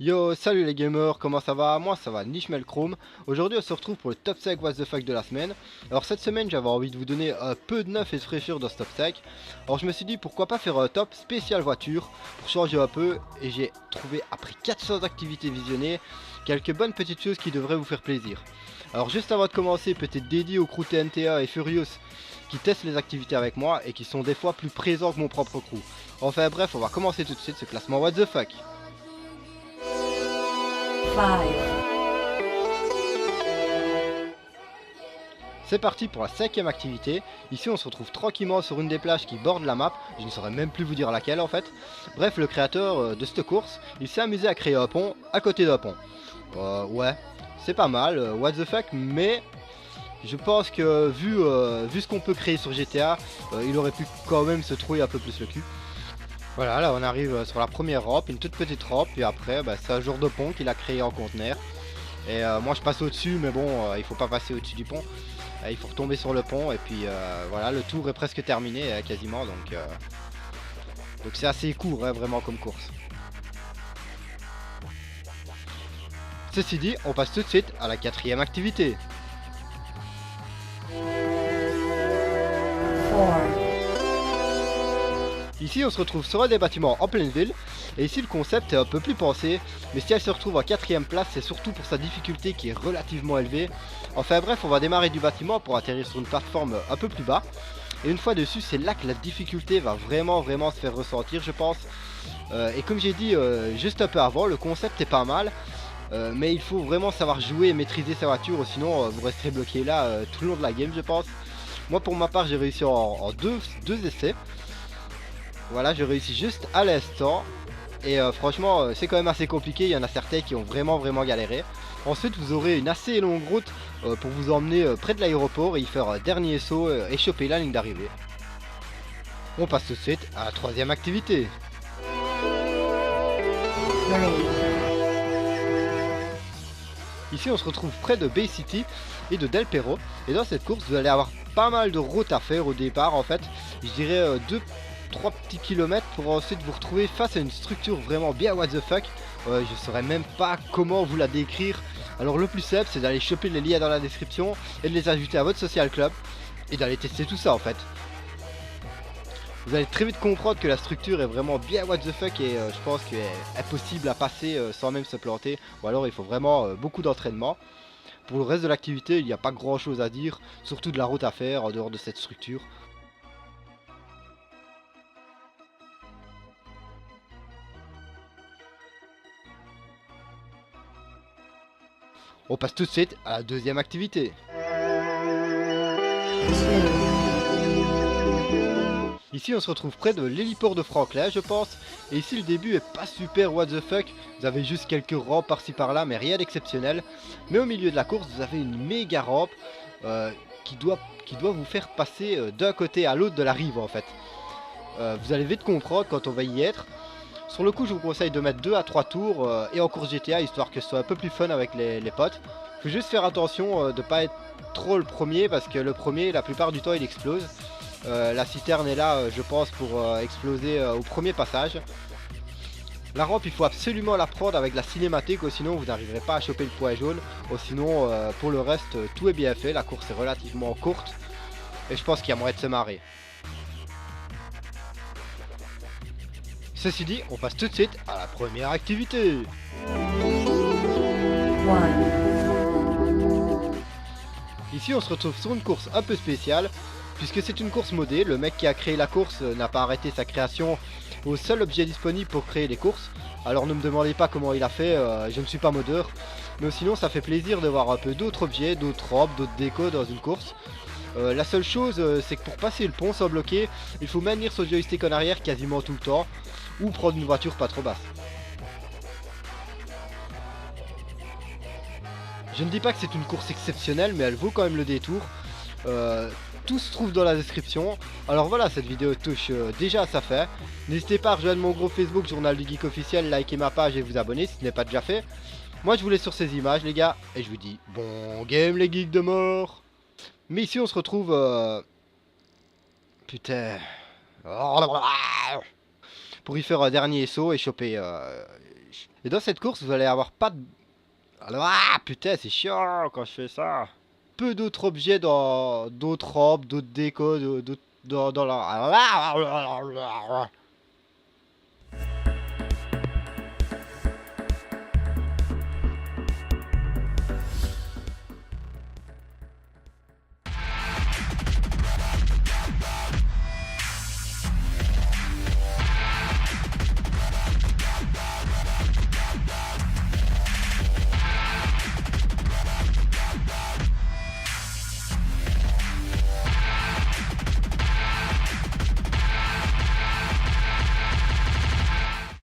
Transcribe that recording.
Yo, salut les gamers, comment ça va? Moi ça va, Nishmel Chrome. Aujourd'hui on se retrouve pour le top 5 What the fuck de la semaine. Alors cette semaine j'avais envie de vous donner un peu de neuf et de fraîcheur dans ce top 5. Alors je me suis dit pourquoi pas faire un top spécial voiture pour changer un peu. Et j'ai trouvé après 400 activités visionnées quelques bonnes petites choses qui devraient vous faire plaisir. Alors juste avant de commencer, peut-être dédié au crew TNTA et Furious qui testent les activités avec moi et qui sont des fois plus présents que mon propre crew. Enfin bref, on va commencer tout de suite ce classement What the fuck. 5, C'est parti pour la cinquième activité. Ici on se retrouve tranquillement sur une des plages qui bordent la map. Je ne saurais même plus vous dire laquelle en fait. Bref, le créateur de cette course, il s'est amusé à créer un pont à côté d'un pont. Ouais, c'est pas mal, what the fuck, mais je pense que vu ce qu'on peut créer sur GTA, il aurait pu quand même se trouver un peu plus le cul. Voilà, là on arrive sur la première rampe, une toute petite rampe, et après bah, c'est un genre de pont qu'il a créé en conteneur. Et moi je passe au-dessus, mais bon, il faut pas passer au-dessus du pont. Il faut retomber sur le pont, et puis voilà, le tour est presque terminé, quasiment, donc c'est assez court, hein, vraiment, comme course. Ceci dit, on passe tout de suite à la quatrième activité. 4, Ici on se retrouve sur un des bâtiments en pleine ville, et ici le concept est un peu plus pensé, mais si elle se retrouve en quatrième place, c'est surtout pour sa difficulté qui est relativement élevée. Enfin bref, on va démarrer du bâtiment pour atterrir sur une plateforme un peu plus bas, et une fois dessus, c'est là que la difficulté va vraiment se faire ressentir, je pense. Et comme j'ai dit juste un peu avant, le concept est pas mal, mais il faut vraiment savoir jouer et maîtriser sa voiture, sinon vous resterez bloqué là tout le long de la game, je pense. Moi pour ma part, j'ai réussi en deux essais. Voilà, je réussis juste à l'instant. Et franchement, c'est quand même assez compliqué. Il y en a certains qui ont vraiment galéré. Ensuite, vous aurez une assez longue route pour vous emmener près de l'aéroport et y faire un dernier saut et choper la ligne d'arrivée. On passe tout de suite à la troisième activité. 3, Ici, on se retrouve près de Bay City et de Del Perro. Et dans cette course, vous allez avoir pas mal de routes à faire au départ. En fait, je dirais 2-3 petits kilomètres pour ensuite vous retrouver face à une structure vraiment bien what the fuck. Je saurais même pas comment vous la décrire. Alors le plus simple, c'est d'aller choper les liens dans la description et de les ajouter à votre social club et d'aller tester tout ça en fait. Vous allez très vite comprendre que la structure est vraiment bien what the fuck, et je pense qu'elle est possible à passer sans même se planter, ou alors il faut vraiment beaucoup d'entraînement. Pour le reste de l'activité, il n'y a pas grand chose à dire, surtout de la route à faire en dehors de cette structure. On passe tout de suite à la deuxième activité. 2, Ici on se retrouve près de l'héliport de Franklin, je pense, et ici le début est pas super what the fuck. Vous avez juste quelques rampes par-ci par-là, mais rien d'exceptionnel. Mais au milieu de la course, vous avez une méga rampe euh, qui doit vous faire passer d'un côté à l'autre de la rive en fait. Vous allez vite comprendre quand on va y être. Sur le coup, je vous conseille de mettre 2 à 3 tours et en course GTA, histoire que ce soit un peu plus fun avec les potes. Faut juste faire attention de pas être trop le premier, parce que le premier, la plupart du temps, il explose. La citerne est là, je pense, pour exploser au premier passage. La rampe, il faut absolument la prendre avec la cinématique, sinon vous n'arriverez pas à choper le point jaune. Sinon, pour le reste, tout est bien fait. La course est relativement courte et je pense qu'il y a moyen de se marrer. Ceci dit, on passe tout de suite à la première activité. 1, Ici, on se retrouve sur une course un peu spéciale, puisque c'est une course modée. Le mec qui a créé la course n'a pas arrêté sa création au seul objet disponible pour créer les courses. Alors ne me demandez pas comment il a fait, je ne suis pas modeur. Mais sinon, ça fait plaisir de voir un peu d'autres objets, d'autres robes, d'autres décos dans une course. La seule chose, c'est que pour passer le pont sans bloquer, il faut maintenir son joystick en arrière quasiment tout le temps, ou prendre une voiture pas trop basse. Je ne dis pas que c'est une course exceptionnelle, mais elle vaut quand même le détour. Tout se trouve dans la description. Alors voilà, cette vidéo touche déjà à sa fin. N'hésitez pas à rejoindre mon groupe Facebook Journal du Geek officiel, liker ma page et vous abonner si ce n'est pas déjà fait. Moi je vous laisse sur ces images les gars, et je vous dis bon game les geeks de mort. Mais ici on se retrouve... Putain... pour y faire un dernier saut et choper. Et dans cette course, vous allez avoir pas de... Ah putain, c'est chiant quand je fais ça. Peu d'autres objets dans d'autres robes, d'autres décos, dans la...